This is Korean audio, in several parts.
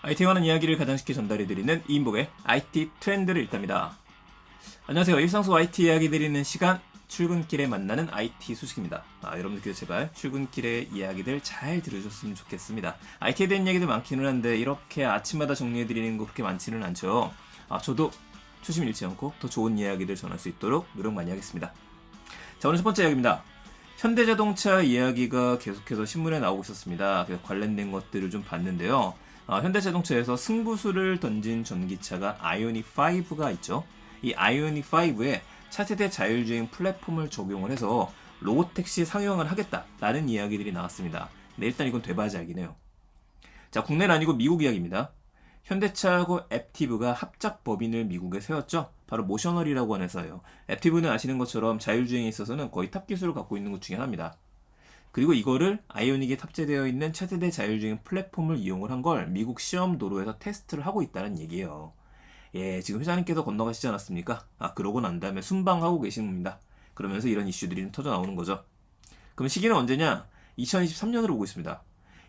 IT에 관한 이야기를 가장 쉽게 전달해드리는 이인복의 IT 트렌드를 읽답니다. 안녕하세요. 일상 속 IT 이야기 드리는 시간, 출근길에 만나는 IT 소식입니다. 여러분들께서 제발 출근길의 이야기들 잘 들으셨으면 좋겠습니다. IT에 대한 이야기도 많기는 한데 이렇게 아침마다 정리해드리는 거 그렇게 많지는 않죠. 저도 초심 잃지 않고 더 좋은 이야기들 전할 수 있도록 노력 많이 하겠습니다. 자, 오늘 첫 번째 이야기입니다. 현대자동차 이야기가 계속해서 신문에 나오고 있었습니다. 그래서 관련된 것들을 좀 봤는데요. 현대자동차에서 승부수를 던진 전기차가 아이오닉 5가 있죠. 이 아이오닉 5에 차세대 자율주행 플랫폼을 적용을 해서 로보택시 상용을 하겠다라는 이야기들이 나왔습니다. 근데 일단 이건 되바지알긴 해요. 자, 국내는 아니고 미국 이야기입니다. 현대차하고 앱티브가 합작 법인을 미국에 세웠죠. 바로 모셔널이라고 하는 회사예요. 앱티브는 아시는 것처럼 자율주행에 있어서는 거의 탑 기술을 갖고 있는 것 중에 하나입니다. 그리고 이거를 아이오닉에 탑재되어 있는 차세대 자율주행 플랫폼을 이용을 한 걸 미국 시험 도로에서 테스트를 하고 있다는 얘기예요. 예, 지금 회장님께서 건너가시지 않았습니까? 그러고 난 다음에 순방하고 계신 겁니다. 그러면서 이런 이슈들이 터져 나오는 거죠. 그럼 시기는 언제냐? 2023년으로 오고 있습니다.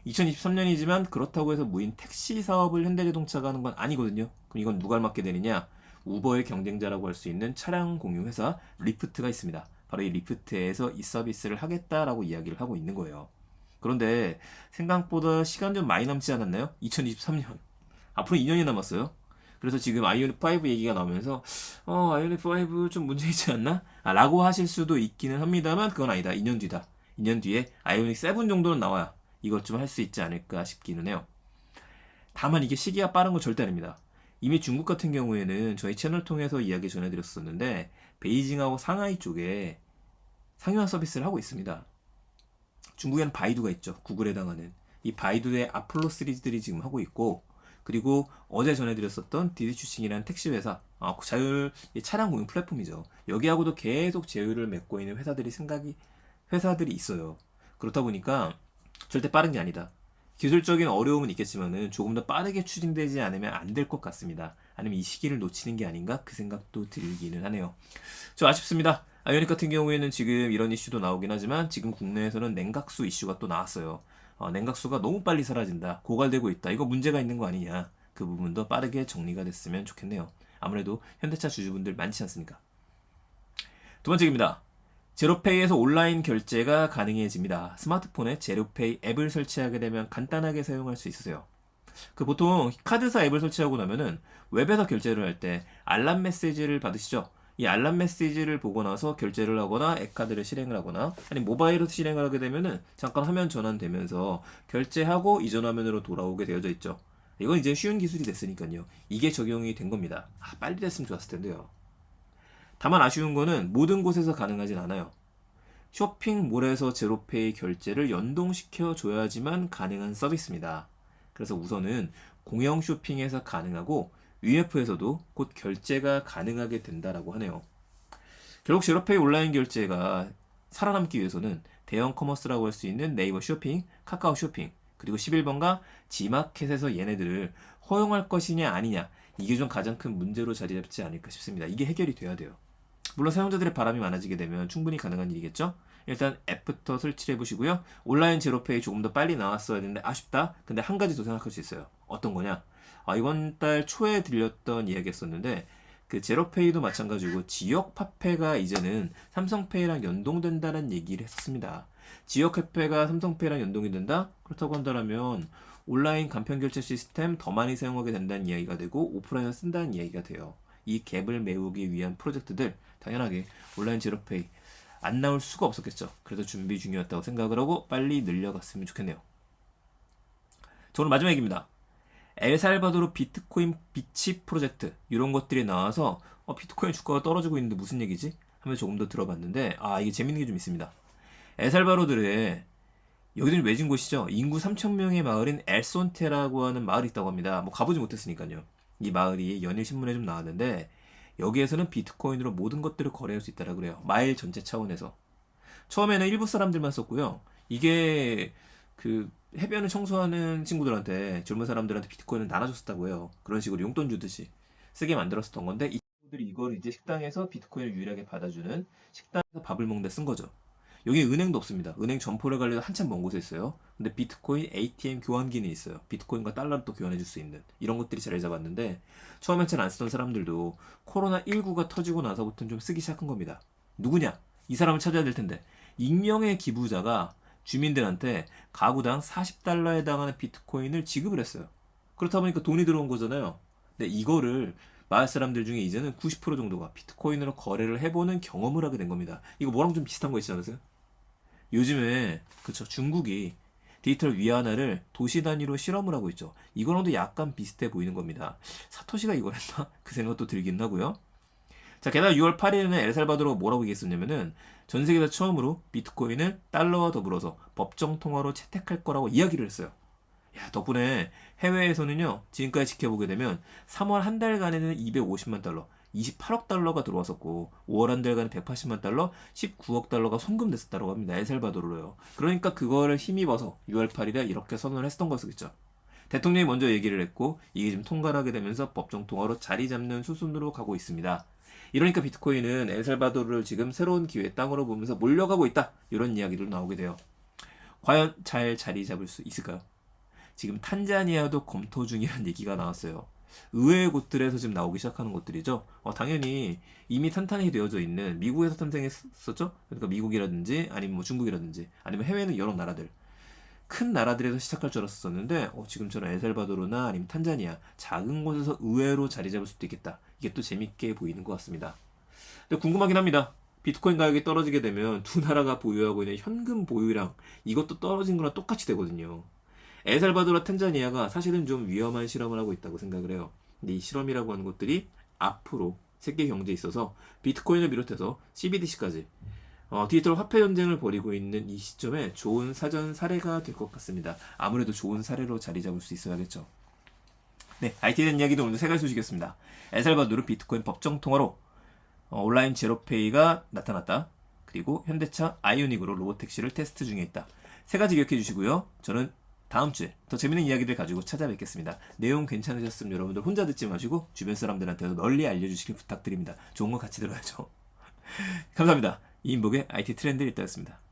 2023년이지만 그렇다고 해서 무인 택시 사업을 현대자동차가 하는 건 아니거든요. 그럼 이건 누가 맡게 되느냐? 우버의 경쟁자라고 할 수 있는 차량 공유 회사 리프트가 있습니다. 바로 이 리프트에서 이 서비스를 하겠다라고 이야기를 하고 있는 거예요. 그런데 생각보다 시간 좀 많이 남지 않았나요? 2023년. 앞으로 2년이 남았어요. 그래서 지금 아이오닉 5 얘기가 나오면서 아이오닉 5 좀 문제 있지 않나? 라고 하실 수도 있기는 합니다만 그건 아니다. 2년 뒤다. 2년 뒤에 아이오닉 7 정도는 나와야 이것 좀 할 수 있지 않을까 싶기는 해요. 다만 이게 시기가 빠른 건 절대 아닙니다. 이미 중국 같은 경우에는 저희 채널 통해서 이야기 전해드렸었는데 베이징하고 상하이 쪽에 상용화 서비스를 하고 있습니다. 중국에는 바이두가 있죠. 구글에 해당하는. 이 바이두의 아폴로 시리즈들이 지금 하고 있고 그리고 어제 전해드렸었던 디디추싱이라는 택시회사 자율 차량 공유 플랫폼이죠. 여기하고도 계속 제휴를 맺고 있는 회사들이 있어요. 그렇다 보니까 절대 빠른 게 아니다. 기술적인 어려움은 있겠지만은 조금 더 빠르게 추진되지 않으면 안 될 것 같습니다. 아니면 이 시기를 놓치는 게 아닌가 그 생각도 들기는 하네요. 좀 아쉽습니다. 아이오닉 같은 경우에는 지금 이런 이슈도 나오긴 하지만 지금 국내에서는 냉각수 이슈가 또 나왔어요. 냉각수가 너무 빨리 사라진다. 고갈되고 있다. 이거 문제가 있는 거 아니냐. 그 부분도 빠르게 정리가 됐으면 좋겠네요. 아무래도 현대차 주주분들 많지 않습니까? 두 번째입니다. 제로페이에서 온라인 결제가 가능해집니다. 스마트폰에 제로페이 앱을 설치하게 되면 간단하게 사용할 수 있으세요. 보통 카드사 앱을 설치하고 나면은 웹에서 결제를 할 때 알람 메시지를 받으시죠? 이 알람 메시지를 보고 나서 결제를 하거나 앱카드를 실행을 하거나 아니 모바일로 실행을 하게 되면은 잠깐 화면 전환되면서 결제하고 이전 화면으로 돌아오게 되어져 있죠. 이건 이제 쉬운 기술이 됐으니까요. 이게 적용이 된 겁니다. 빨리 됐으면 좋았을 텐데요. 다만 아쉬운 거는 모든 곳에서 가능하진 않아요. 쇼핑몰에서 제로페이 결제를 연동시켜 줘야지만 가능한 서비스입니다. 그래서 우선은 공영 쇼핑에서 가능하고 UF에서도 곧 결제가 가능하게 된다라고 하네요. 결국 제로페이 온라인 결제가 살아남기 위해서는 대형 커머스라고 할 수 있는 네이버 쇼핑, 카카오 쇼핑, 그리고 11번가 지마켓에서 얘네들을 허용할 것이냐 아니냐 이게 좀 가장 큰 문제로 자리 잡지 않을까 싶습니다. 이게 해결이 돼야 돼요. 물론 사용자들의 바람이 많아지게 되면 충분히 가능한 일이겠죠. 일단 앱부터 설치를 해보시고요. 온라인 제로페이 조금 더 빨리 나왔어야 되는데 아쉽다. 근데 한 가지 더 생각할 수 있어요. 어떤 거냐? 이번 달 초에 들렸던 이야기였었는데 그 제로페이도 마찬가지고 지역 화폐가 이제는 삼성페이랑 연동된다는 얘기를 했었습니다. 지역 화폐가 삼성페이랑 연동이 된다? 그렇다고 한다면 온라인 간편 결제 시스템 더 많이 사용하게 된다는 이야기가 되고 오프라인을 쓴다는 이야기가 돼요. 이 갭을 메우기 위한 프로젝트들 당연하게 온라인 제로페이 안 나올 수가 없었겠죠. 그래서 준비 중이었다고 생각을 하고 빨리 늘려갔으면 좋겠네요. 저는 마지막 얘기입니다. 엘살바도르 비트코인 비치 프로젝트 이런 것들이 나와서 비트코인 주가가 떨어지고 있는데 무슨 얘기지? 하면서 조금 더 들어봤는데 이게 재밌는 게 좀 있습니다. 엘살바도르에 여기는 외진 곳이죠. 인구 3,000명의 마을인 엘손테라고 하는 마을이 있다고 합니다. 뭐 가보지 못했으니까요. 이 마을이 연일신문에 좀 나왔는데 여기에서는 비트코인으로 모든 것들을 거래할 수 있다고 그래요. 마을 전체 차원에서. 처음에는 일부 사람들만 썼고요. 이게 그 해변을 청소하는 친구들한테 젊은 사람들한테 비트코인을 나눠줬었다고 해요. 그런 식으로 용돈 주듯이 쓰게 만들었었던 건데 이 친구들이 이걸 이제 식당에서 비트코인을 유일하게 받아주는 식당에서 밥을 먹는데 쓴 거죠. 여기 은행도 없습니다. 은행 점포를 가려면 한참 먼 곳에 있어요. 근데 비트코인 ATM 교환기는 있어요. 비트코인과 달러를 또 교환해 줄 수 있는 이런 것들이 자리 잡았는데 처음엔 잘 안 쓰던 사람들도 코로나19가 터지고 나서부터는 좀 쓰기 시작한 겁니다. 누구냐? 이 사람을 찾아야 될 텐데 익명의 기부자가 주민들한테 가구당 40달러에 해당하는 비트코인을 지급을 했어요. 그렇다 보니까 돈이 들어온 거잖아요. 근데 이거를 마을 사람들 중에 이제는 90% 정도가 비트코인으로 거래를 해보는 경험을 하게 된 겁니다. 이거 뭐랑 좀 비슷한 거 있지 않으세요? 요즘에 그쵸 중국이 디지털 위안화를 도시 단위로 실험을 하고 있죠. 이거랑도 약간 비슷해 보이는 겁니다. 사토시가 이걸 했나? 그 생각도 들긴 하고요. 자, 게다가 6월 8일에는 엘살바도르가 뭐라고 얘기했었냐면은 전 세계에서 처음으로 비트코인을 달러와 더불어서 법정 통화로 채택할 거라고 이야기를 했어요. 야, 덕분에 해외에서는요, 지금까지 지켜보게 되면 3월 한 달간에는 250만 달러, 28억 달러가 들어왔었고, 5월 한 달간에 180만 달러, 19억 달러가 송금됐었다고 합니다. 엘살바도르로요. 그러니까 그거를 힘입어서 6월 8일에 이렇게 선언을 했던 것이겠죠. 대통령이 먼저 얘기를 했고, 이게 지금 통과를 하게 되면서 법정 통화로 자리 잡는 수순으로 가고 있습니다. 이러니까 비트코인은 엘살바도르를 지금 새로운 기회의 땅으로 보면서 몰려가고 있다. 이런 이야기도 나오게 돼요. 과연 잘 자리 잡을 수 있을까요? 지금 탄자니아도 검토 중이라는 얘기가 나왔어요. 의외의 곳들에서 지금 나오기 시작하는 것들이죠. 당연히 이미 탄탄히 되어져 있는 미국에서 탄생했었죠. 그러니까 미국이라든지 아니면 뭐 중국이라든지 아니면 해외는 여러 나라들 큰 나라들에서 시작할 줄 알았었는데 지금처럼 엘살바도르나 아니면 탄자니아 작은 곳에서 의외로 자리 잡을 수도 있겠다. 이게 또 재밌게 보이는 것 같습니다. 근데 궁금하긴 합니다. 비트코인 가격이 떨어지게 되면 두 나라가 보유하고 있는 현금 보유량 이것도 떨어진 거랑 똑같이 되거든요. 엘살바도르와 탄자니아가 사실은 좀 위험한 실험을 하고 있다고 생각을 해요. 근데 이 실험이라고 하는 것들이 앞으로 세계 경제에 있어서 비트코인을 비롯해서 CBDC까지 디지털 화폐 전쟁을 벌이고 있는 이 시점에 좋은 사전 사례가 될 것 같습니다. 아무래도 좋은 사례로 자리 잡을 수 있어야겠죠. 네, IT에 대한 이야기도 오늘 세 가지 소식이었습니다. 엘살바도르 비트코인 법정 통화로 온라인 제로페이가 나타났다. 그리고 현대차 아이오닉으로 로보택시를 테스트 중에 있다. 세 가지 기억해 주시고요. 저는 다음 주에 더 재밌는 이야기들 가지고 찾아뵙겠습니다. 내용 괜찮으셨으면 여러분들 혼자 듣지 마시고 주변 사람들한테도 널리 알려주시길 부탁드립니다. 좋은 거 같이 들어야죠. 감사합니다. 이인복의 IT 트렌드 1다였습니다.